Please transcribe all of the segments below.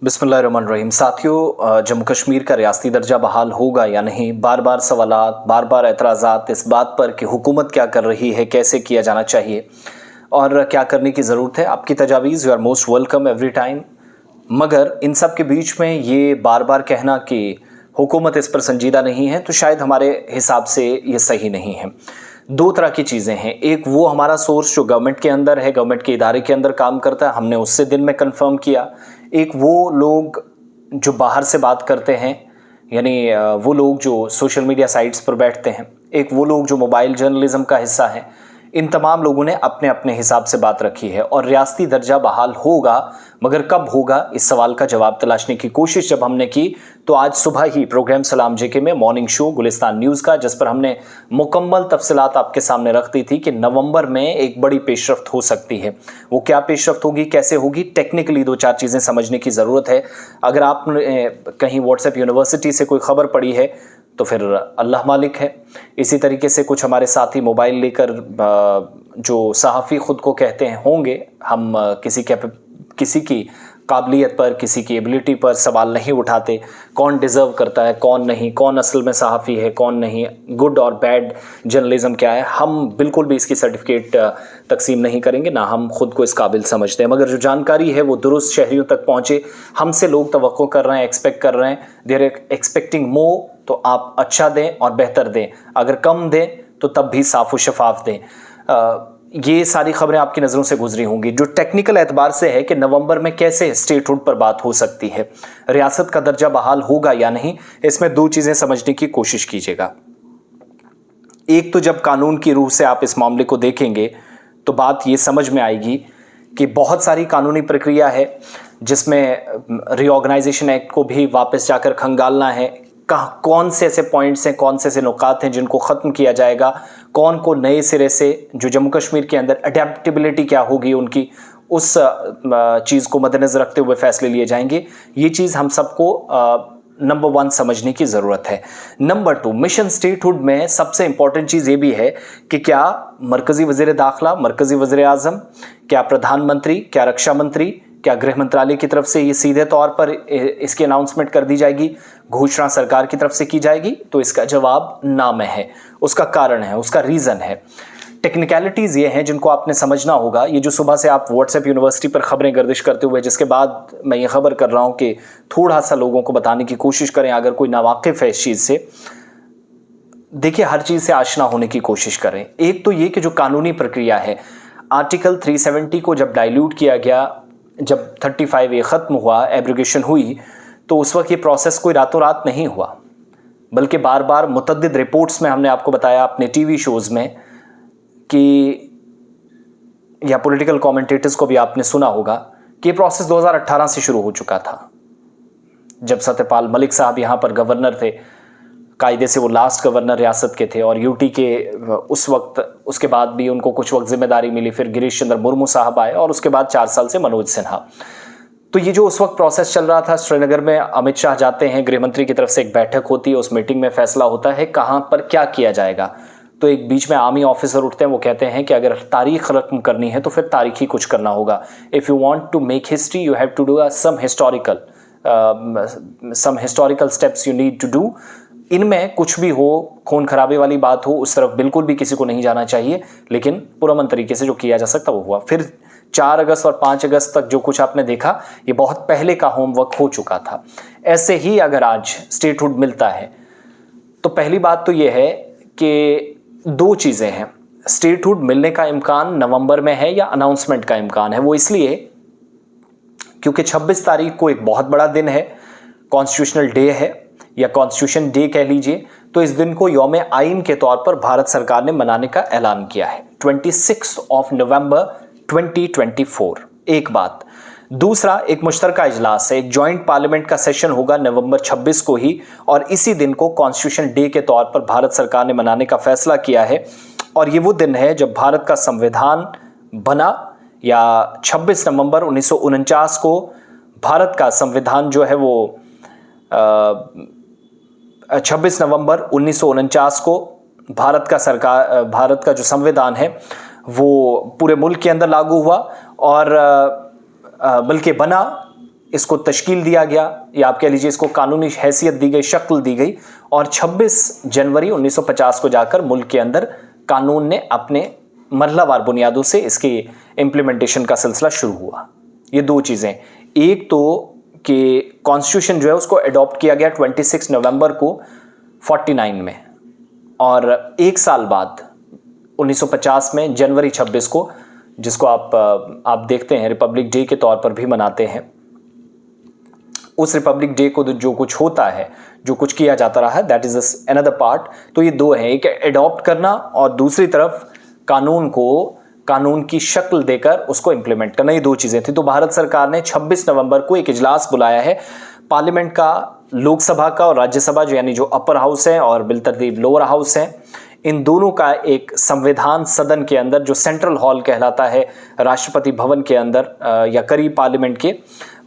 बिस्मिल्लाहिर्रहमानिर्रहीम। साथियों, जम्मू कश्मीर का रियासती दर्जा बहाल होगा या नहीं, बार बार सवालात, बार बार एतराज़ात इस बात पर कि हुकूमत क्या कर रही है, कैसे किया जाना चाहिए और क्या करने की ज़रूरत है। आपकी तजावीज़ you are most welcome every time. मगर इन सब के बीच में ये बार बार कहना कि हुकूमत इस पर संजीदा नहीं है, तो शायद हमारे हिसाब से ये सही नहीं है। दो तरह की चीज़ें हैं, एक वो हमारा सोर्स जो गवर्नमेंट के अंदर है, गवर्नमेंट के इदारे के अंदर काम करता है, हमने उससे दिन में कंफर्म किया। एक वो लोग जो बाहर से बात करते हैं, यानी वो लोग जो सोशल मीडिया साइट्स पर बैठते हैं, एक वो लोग जो मोबाइल जर्नलिज्म का हिस्सा है। इन तमाम लोगों ने अपने अपने हिसाब से बात रखी है और रियासती दर्जा बहाल होगा, मगर कब होगा, इस सवाल का जवाब तलाशने की कोशिश जब हमने की तो आज सुबह ही प्रोग्राम सलाम जेके में मॉर्निंग शो गुलिस्तान न्यूज़ का, जिस पर हमने मुकम्मल तफसीलात आपके सामने रख दी थी कि नवंबर में एक बड़ी पेशरफ्त हो सकती है। वो क्या पेशरफ्त होगी, कैसे होगी, टेक्निकली दो चार चीज़ें समझने की ज़रूरत है। अगर आपने कहीं व्हाट्सएप यूनिवर्सिटी से कोई खबर पढ़ी है तो फिर अल्लाह मालिक है। इसी तरीके से कुछ हमारे साथी मोबाइल लेकर जो सहाफ़ी ख़ुद को कहते हैं होंगे, हम किसी की काबिलियत पर, किसी की एबिलिटी पर सवाल नहीं उठाते। कौन डिज़र्व करता है, कौन नहीं, कौन असल में सहाफ़ी है, कौन नहीं, गुड और बैड जर्नलिज़म क्या है, हम बिल्कुल भी इसकी सर्टिफिकेट तकसीम नहीं करेंगे, ना हम खुद को इस काबिल समझते हैं। मगर जो जानकारी है वो दुरुस्त शहरियों तक पहुँचे। हमसे लोग तवक्को कर रहे हैं, एक्सपेक्ट कर रहे हैं, दे आर एक्सपेक्टिंग मोर, तो आप अच्छा दें और बेहतर दें। अगर कम दें तो तब भी साफ़ व शफाफ दें। ये सारी खबरें आपकी नज़रों से गुजरी होंगी। जो टेक्निकल एतबार से है कि नवंबर में कैसे स्टेटहुड पर बात हो सकती है, रियासत का दर्जा बहाल होगा या नहीं, इसमें दो चीज़ें समझने की कोशिश कीजिएगा। एक तो जब कानून की रूह से आप इस मामले को देखेंगे तो बात ये समझ में आएगी कि बहुत सारी कानूनी प्रक्रिया है जिसमें रीऑर्गेनाइजेशन एक्ट को भी वापस जाकर खंगालना है। कौन से ऐसे पॉइंट्स हैं, कौन से ऐसे नुकात हैं जिनको ख़त्म किया जाएगा, कौन को नए सिरे से जो जम्मू कश्मीर के अंदर अडेप्टेबिलिटी क्या होगी उनकी, उस चीज़ को मद्देनज़र रखते हुए फैसले लिए जाएंगे। ये चीज़ हम सबको नंबर 1 समझने की ज़रूरत है। नंबर 2, मिशन स्टेटहुड में सबसे इंपॉर्टेंट चीज़ ये भी है कि क्या मरकज़ी वज़ीर दाखिला, मरकज़ी वज़ीर आज़म, क्या प्रधानमंत्री, क्या रक्षा मंत्री, क्या गृह मंत्रालय की तरफ से ये सीधे तौर पर इसकी अनाउंसमेंट कर दी जाएगी, घोषणा सरकार की तरफ से की जाएगी? तो इसका जवाब ना में है। उसका कारण है, उसका रीज़न है। टेक्निकलिटीज़ ये हैं जिनको आपने समझना होगा। ये जो सुबह से आप व्हाट्सएप यूनिवर्सिटी पर खबरें गर्दिश करते हुए, जिसके बाद मैं ये खबर कर रहा हूँ कि थोड़ा सा लोगों को बताने की कोशिश करें, अगर कोई नावाकिफ़ है इस चीज़ से, देखिए हर चीज़ से आशना होने की कोशिश करें। एक तो ये कि जो कानूनी प्रक्रिया है, आर्टिकल 370 को जब डाइल्यूट किया गया, जब 35A ख़त्म हुआ, एब्रोगेशन हुई, तो उस वक्त ये प्रोसेस कोई रातों रात नहीं हुआ, बल्कि बार बार मुतअद्दिद रिपोर्ट्स में हमने आपको बताया, अपने टीवी शोज़ में, कि या पॉलिटिकल कमेंटेटर्स को भी आपने सुना होगा कि ये प्रोसेस 2018 से शुरू हो चुका था, जब सत्यपाल मलिक साहब यहाँ पर गवर्नर थे। कायदे से वो लास्ट गवर्नर रियासत के थे और यूटी के उस वक्त, उसके बाद भी उनको कुछ वक्त जिम्मेदारी मिली, फिर गिरीश चंद्र मुर्मू साहब आए और उसके बाद 4 साल से मनोज सिन्हा। तो ये जो उस वक्त प्रोसेस चल रहा था, श्रीनगर में अमित शाह जाते हैं, गृह मंत्री की तरफ से एक बैठक होती है, उस मीटिंग में फैसला होता है कहाँ पर क्या किया जाएगा। तो एक बीच में आर्मी ऑफिसर उठते हैं, वो कहते हैं कि अगर तारीख रकम करनी है तो फिर तारीख ही कुछ करना होगा। If you want to make history you have to do some historical steps you need to do. इनमें कुछ भी हो, खून खराबे वाली बात हो, उस तरफ बिल्कुल भी किसी को नहीं जाना चाहिए, लेकिन पुरअमन तरीके से जो किया जा सकता वो हुआ। फिर 4 अगस्त और 5 अगस्त तक जो कुछ आपने देखा, ये बहुत पहले का होमवर्क हो चुका था। ऐसे ही अगर आज स्टेटहुड मिलता है तो पहली बात तो ये है कि 2 चीज़ें हैं। स्टेटहुड मिलने का इम्कान नवंबर में है या अनाउंसमेंट का इम्कान है। वो इसलिए क्योंकि 26 तारीख को एक बहुत बड़ा दिन है, कॉन्स्टिट्यूशनल डे है या कॉन्स्टिट्यूशन डे कह लीजिए। तो इस दिन को यौम आइन के तौर पर भारत सरकार ने मनाने का ऐलान किया है, 26 नवंबर 2024। एक बात। दूसरा, एक मुश्तरका इजलास है, एक जॉइंट पार्लियामेंट का सेशन होगा नवंबर 26 को ही, और इसी दिन को कॉन्स्टिट्यूशन डे के तौर पर भारत सरकार ने मनाने का फैसला किया है। और ये वो दिन है जब भारत का संविधान बना, या 26 नवंबर 1949 को भारत का संविधान जो है वो 26 नवंबर 1949 को भारत का जो संविधान है वो पूरे मुल्क के अंदर लागू हुआ, और बल्कि बना इसको तश्कील दिया गया, या आप कह लीजिए इसको कानूनी हैसियत दी गई, शक्ल दी गई, और 26 जनवरी 1950 को जाकर मुल्क के अंदर कानून ने अपने मरहलावार बुनियादों से इसकी इम्प्लीमेंटेशन का सिलसिला शुरू हुआ। ये दो चीज़ें, एक तो कि कॉन्स्टिट्यूशन जो है उसको अडॉप्ट किया गया 26 नवंबर को 49 में, और एक साल बाद 1950 में जनवरी 26 को, जिसको आप देखते हैं रिपब्लिक डे के तौर पर भी मनाते हैं, उस रिपब्लिक डे को जो कुछ होता है, जो कुछ किया जाता रहा है, दैट इज अनदर पार्ट। तो ये दो हैं, एक अडॉप्ट करना और दूसरी तरफ कानून की शक्ल देकर उसको इंप्लीमेंट करना, ये दो चीजें थी। तो भारत सरकार ने 26 नवंबर को एक इजलास बुलाया है पार्लियामेंट का, लोकसभा का और राज्यसभा, जो यानी जो अपर हाउस है और बिलतरतीब लोअर हाउस है, इन दोनों का एक संविधान सदन के अंदर, जो सेंट्रल हॉल कहलाता है राष्ट्रपति भवन के अंदर या करीब पार्लियामेंट के,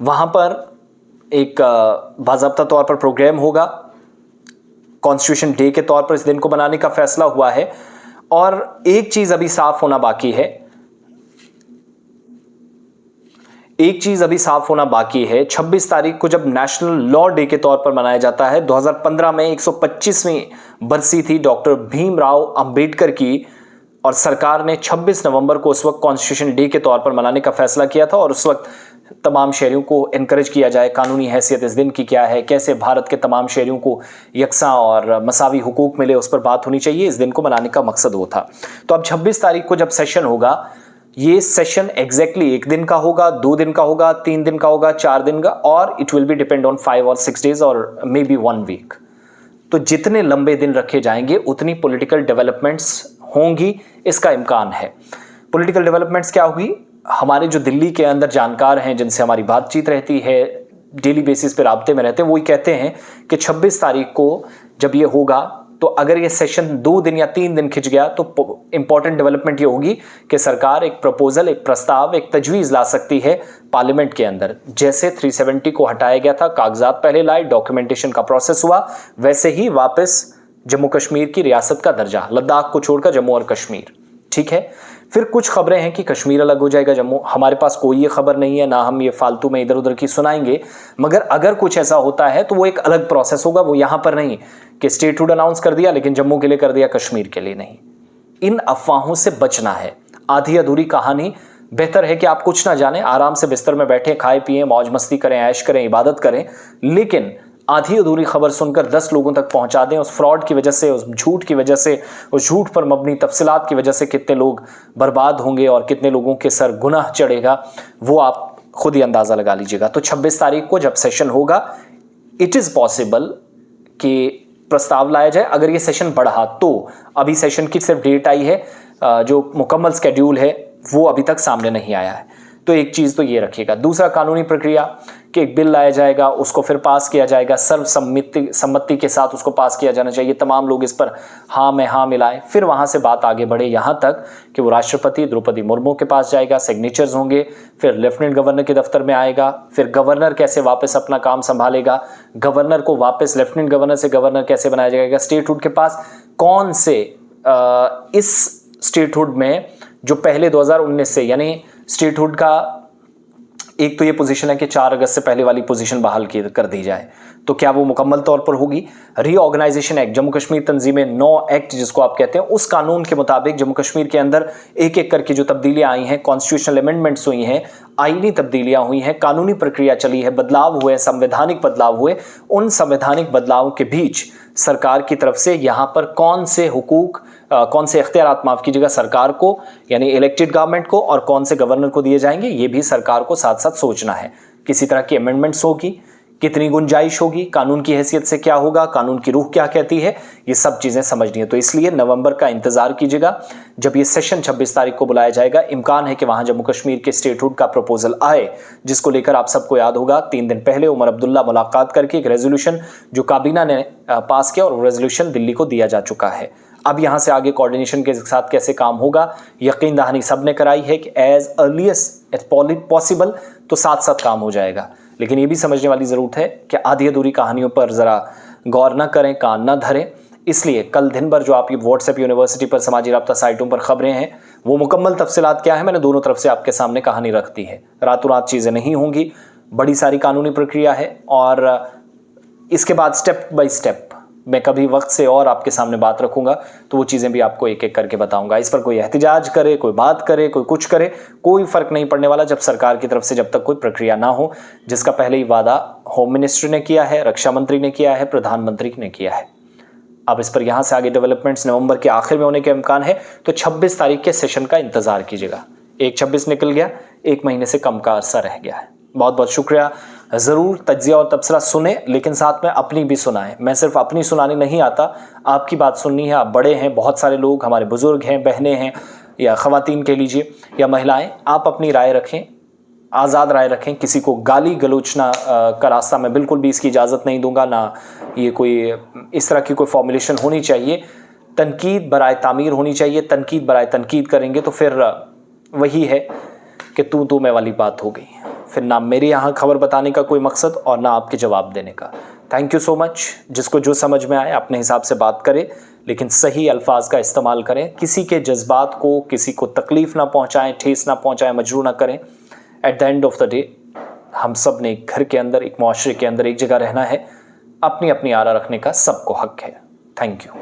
वहां पर एक बाज़ाब्ता तौर पर प्रोग्राम होगा। कॉन्स्टिट्यूशन डे के तौर पर इस दिन को मनाने का फैसला हुआ है। और एक चीज अभी साफ होना बाकी है, 26 तारीख को जब नेशनल लॉ डे के तौर पर मनाया जाता है, 2015 में 125वीं बरसी थी डॉक्टर भीमराव अंबेडकर की, और सरकार ने 26 नवंबर को उस वक्त कॉन्स्टिट्यूशन डे के तौर पर मनाने का फैसला किया था। और उस वक्त तमाम शहरियों को इनकरेज किया जाए, कानूनी हैसियत इस दिन की क्या है, कैसे भारत के तमाम शहरियों को यकसा और मसावी हुकूक मिले, उस पर बात होनी चाहिए। इस दिन को मनाने का मकसद वो था। तो अब 26 तारीख को जब सेशन होगा, ये सेशन एग्जैक्टली 1 दिन का होगा, 2 दिन का होगा, 3 दिन का होगा, 4 दिन का, और it will be depend on 5 और 6 डेज और मे बी 1 वीक। तो जितने लंबे दिन रखे जाएंगे उतनी पॉलिटिकल डेवलपमेंट्स होंगी, इसका इम्कान है। पॉलिटिकल डेवलपमेंट्स क्या होगी? हमारे जो दिल्ली के अंदर जानकार हैं, जिनसे हमारी बातचीत रहती है, डेली बेसिस पे राब्ते में रहते हैं, वही कहते हैं कि 26 तारीख को जब ये होगा, तो अगर ये सेशन 2 दिन या 3 दिन खिंच गया तो इंपॉर्टेंट डेवलपमेंट ये होगी कि सरकार एक प्रपोजल, एक प्रस्ताव, एक तजवीज़ ला सकती है पार्लियामेंट के अंदर। जैसे 370 को हटाया गया था, कागजात पहले लाए, डॉक्यूमेंटेशन का प्रोसेस हुआ, वैसे ही वापस जम्मू कश्मीर की रियासत का दर्जा, लद्दाख को छोड़कर जम्मू और कश्मीर, ठीक है। फिर कुछ खबरें हैं कि कश्मीर अलग हो जाएगा, जम्मू, हमारे पास कोई ये खबर नहीं है, ना हम ये फालतू में इधर उधर की सुनाएंगे, मगर अगर कुछ ऐसा होता है तो वो एक अलग प्रोसेस होगा, वो यहाँ पर नहीं कि स्टेटहुड अनाउंस कर दिया लेकिन जम्मू के लिए कर दिया, कश्मीर के लिए नहीं। इन अफवाहों से बचना है। आधी अधूरी कहानी, बेहतर है कि आप कुछ ना जाने, आराम से बिस्तर में बैठे, खाए पिए, मौज मस्ती करें, ऐश करें, इबादत करें, लेकिन आधी अधूरी खबर सुनकर 10 लोगों तक पहुंचा दें। उस फ्रॉड की वजह से, उस झूठ की वजह से, उस झूठ पर मबनी तफसीलात की वजह से कितने लोग बर्बाद होंगे और कितने लोगों के सर गुनाह चढ़ेगा, वो आप खुद ही अंदाज़ा लगा लीजिएगा। तो 26 तारीख को जब सेशन होगा, इट इज़ पॉसिबल कि प्रस्ताव लाया जाए। अगर ये सेशन बढ़ा तो, अभी सेशन की सिर्फ डेट आई है, जो मुकम्मल स्केड्यूल है वो अभी तक सामने नहीं आया है। तो एक चीज़ तो ये रखिएगा। दूसरा, कानूनी प्रक्रिया कि एक बिल लाया जाएगा, उसको फिर पास किया जाएगा, सर्वसम्मति के साथ उसको पास किया जाना चाहिए, तमाम लोग इस पर हाँ में हाँ मिलाएं, फिर वहाँ से बात आगे बढ़े यहाँ तक कि वो राष्ट्रपति द्रौपदी मुर्मू के पास जाएगा, सिग्नेचर्स होंगे, फिर लेफ्टिनेंट गवर्नर के दफ्तर में आएगा, फिर गवर्नर कैसे वापस अपना काम संभालेगा, गवर्नर को वापस लेफ्टिनेंट गवर्नर से गवर्नर कैसे बनाया जाएगा, स्टेटहुड के पास कौन से इस स्टेटहुड में जो पहले 2019 से, यानी स्टेटहुड का एक तो ये पोजीशन है कि 4 अगस्त से पहले वाली पोजीशन बहाल कर दी जाए, तो क्या वो मुकम्मल तौर पर होगी? रीऑर्गेनाइजेशन एक्ट, जम्मू कश्मीर तंजीमें 9 एक्ट जिसको आप कहते हैं, उस कानून के मुताबिक जम्मू कश्मीर के अंदर एक एक करके जो तब्दीलियां आई हैं, कॉन्स्टिट्यूशनल अमेंडमेंट्स हुई हैं, आईनी तब्दीलियां हुई हैं, कानूनी प्रक्रिया चली है, बदलाव हुए, संवैधानिक बदलाव हुए, उन संवैधानिक बदलावों के बीच सरकार की तरफ से यहाँ पर कौन से हुकूक, कौन से इख्तियारात, माफ़ कीजिएगा, सरकार को यानी इलेक्टेड गवर्नमेंट को, और कौन से गवर्नर को दिए जाएंगे, ये भी सरकार को साथ साथ सोचना है। किसी तरह की अमेंडमेंट्स होगी, कितनी गुंजाइश होगी, कानून की हैसियत से क्या होगा, कानून की रूह क्या कहती है, ये सब चीज़ें समझनी है। तो इसलिए नवंबर का इंतजार कीजिएगा, जब ये सेशन 26 तारीख को बुलाया जाएगा। इम्कान है कि वहाँ जम्मू कश्मीर के स्टेटहुड का प्रपोजल आए, जिसको लेकर आप सबको याद होगा 3 दिन पहले उमर अब्दुल्ला मुलाकात करके एक रेजोल्यूशन जो काबीना ने पास किया, और वो रेजोल्यूशन दिल्ली को दिया जा चुका है। अब यहाँ से आगे कोऑर्डिनेशन के साथ कैसे काम होगा, यकीन दहानी सब ने कराई है कि एज अर्लीस्ट एज पॉसिबल तो साथ साथ काम हो जाएगा। लेकिन ये भी समझने वाली ज़रूरत है कि आधी अधूरी कहानियों पर ज़रा गौर ना करें, कान ना धरें। इसलिए कल दिन भर जो आपकी व्हाट्सएप यूनिवर्सिटी पर, समाजी राब्ता साइटों पर खबरें हैं, वो मुकम्मल तफसीलात क्या है, मैंने दोनों तरफ से आपके सामने कहानी रख दी है। रातों रात चीज़ें नहीं होंगी, बड़ी सारी कानूनी प्रक्रिया है और इसके बाद स्टेप बाय स्टेप मैं कभी वक्त से और आपके सामने बात रखूंगा तो वो चीज़ें भी आपको एक एक करके बताऊंगा। इस पर कोई एहतिजाज करे, कोई बात करे, कोई कुछ करे, कोई फर्क नहीं पड़ने वाला जब सरकार की तरफ से जब तक कोई प्रक्रिया ना हो, जिसका पहले ही वादा होम मिनिस्ट्री ने किया है, रक्षा मंत्री ने किया है, प्रधानमंत्री ने किया है। अब इस पर यहां से आगे डेवलपमेंट्स नवंबर के आखिर में होने के इम्कान है, तो 26 तारीख के सेशन का इंतजार कीजिएगा। 1/26 निकल गया, 1 महीने से कम का अरसा रह गया है। बहुत बहुत शुक्रिया। ज़रूर तज्जिया और तबसरा सुने, लेकिन साथ में अपनी भी सुनाएं। मैं सिर्फ अपनी सुनाने नहीं आता, आपकी बात सुननी है। आप बड़े हैं, बहुत सारे लोग हमारे बुजुर्ग हैं, बहनें हैं या ख़वातीन कह लीजिए या महिलाएं, आप अपनी राय रखें, आज़ाद राय रखें। किसी को गाली गलोचना का रास्ता मैं बिल्कुल भी इसकी इजाज़त नहीं दूंगा, ना ये कोई इस तरह की कोई फॉर्मुलेशन होनी चाहिए। तनकीद बराए तामीर होनी चाहिए। तनकीद बराए तनकीद करेंगे तो फिर वही है कि तू मैं वाली बात हो गई, फिर ना मेरे यहाँ खबर बताने का कोई मकसद और ना आपके जवाब देने का। Thank you so much. जिसको जो समझ में आए अपने हिसाब से बात करें, लेकिन सही अल्फाज का इस्तेमाल करें। किसी के जज्बात को, किसी को तकलीफ़ ना पहुँचाएं, ठेस ना पहुँचाएं, मजरूर ना करें। At the end of the day हम सब ने एक घर के अंदर, एक मुआशरे के अंदर एक जगह रहना है। अपनी अपनी आरा रखने का सबको हक है। Thank you.